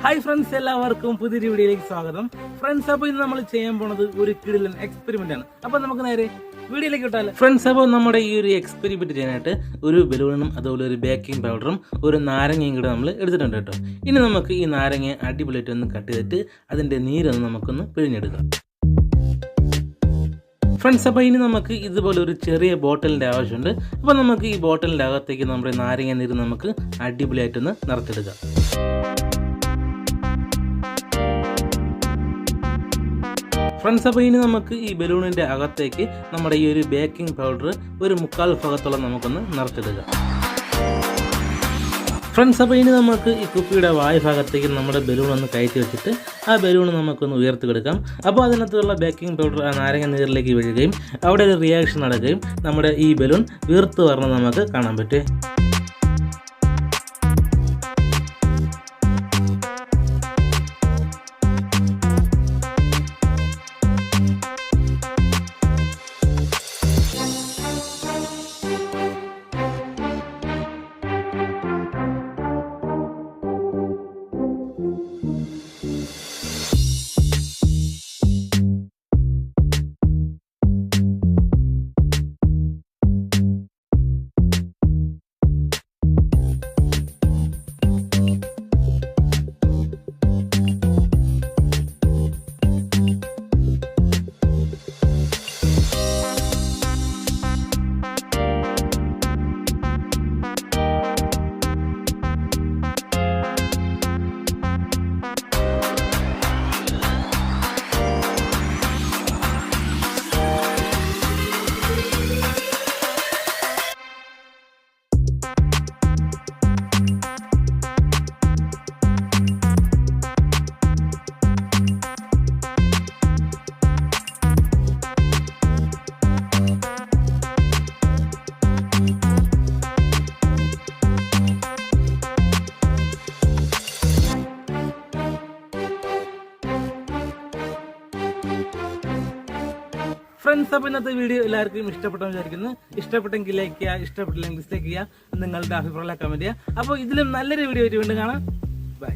Hi friends, എല്ലാവർക്കും പുതിയൊരു വീഡിയോയിലേക്ക് സ്വാഗതം. ഫ്രണ്ട്സ്, അപ്പോൾ ഇന്ന് നമ്മൾ ചെയ്യാൻ പോണത് ഒരു കിടിലൻ എക്സ്പെരിമെന്റ് ആണ്. അപ്പൊ നമുക്ക് നേരെ വീഡിയോയിലേക്ക് വിട്ടാലോ. ഫ്രണ്ട്സ്, അപ്പോൾ നമ്മുടെ ഈ ഒരു എക്സ്പെരിമെന്റ് ചെയ്യാനായിട്ട് ഒരു ബലൂണും അതുപോലെ ഒരു ബേക്കിംഗ് പൗഡറും ഒരു നാരങ്ങയും കൂടെ നമ്മൾ എടുത്തിട്ടുണ്ട് കേട്ടോ. ഇനി നമുക്ക് ഈ നാരങ്ങ അടിപൊളിയായിട്ട് ഒന്ന് കട്ട് ചെയ്തിട്ട് അതിന്റെ നീരൊന്ന് നമുക്കൊന്ന് പിഴിഞ്ഞെടുക്കാം. ഫ്രണ്ട്സ്, അപ്പോൾ ഇനി നമുക്ക് ഇതുപോലെ ഒരു ചെറിയ ബോട്ടിലിൻ്റെ ആവശ്യമുണ്ട്. അപ്പോൾ നമുക്ക് ഈ ബോട്ടിലിൻ്റെ അകത്തേക്ക് നമ്മുടെ നാരങ്ങ നീര് നമുക്ക് അടിപൊളിയായിട്ടൊന്ന് നിറച്ചെടുക്കാം. ഫ്രണ്ട്സ്, അപ്പോൾ ഇനി നമുക്ക് ഈ ബലൂണിൻ്റെ അകത്തേക്ക് നമ്മുടെ ഈ ഒരു ബേക്കിംഗ് പൗഡർ ഒരു 1/4 ഭാഗത്തോളം നമുക്കൊന്ന് നിറച്ചെടുക്കാം. ഫ്രണ്ട്സ്, അപ്പോൾ ഇനി നമുക്ക് ഈ കുപ്പിയുടെ വായു ഭാഗത്തേക്ക് നമ്മുടെ ബലൂൺ ഒന്ന് കയറ്റി വെച്ചിട്ട് ആ ബലൂൺ നമുക്കൊന്ന് ഉയർത്തിയെടുക്കാം. അപ്പോൾ അതിനകത്തുള്ള ബേക്കിംഗ് പൗഡർ ആ നാരങ്ങ നീരിലേക്ക് വീഴുകയും അവിടെ ഒരു റിയാക്ഷൻ നടക്കുകയും നമ്മുടെ ഈ ബലൂൺ വീർത്ത് വരണം നമുക്ക് കാണാൻ പറ്റും. ഫ്രണ്ട്സ്, അപ്പോൾ ഇന്നത്തെ വീഡിയോ എല്ലാവർക്കും ഇഷ്ടപ്പെട്ടെന്ന് വിചാരിക്കുന്നു. ഇഷ്ടപ്പെട്ടെങ്കിൽ ലൈക്ക് ചെയ്യുക, ഇഷ്ടപ്പെട്ടില്ലെങ്കിൽ ഡിസ്ലൈക്ക് ചെയ്യുക, നിങ്ങളുടെ അഭിപ്രായം കമന്റ് ചെയ്യുക. അപ്പോൾ ഇതിലും നല്ലൊരു വീഡിയോ ആയിട്ട് വീണ്ടും കാണാം. ബൈ.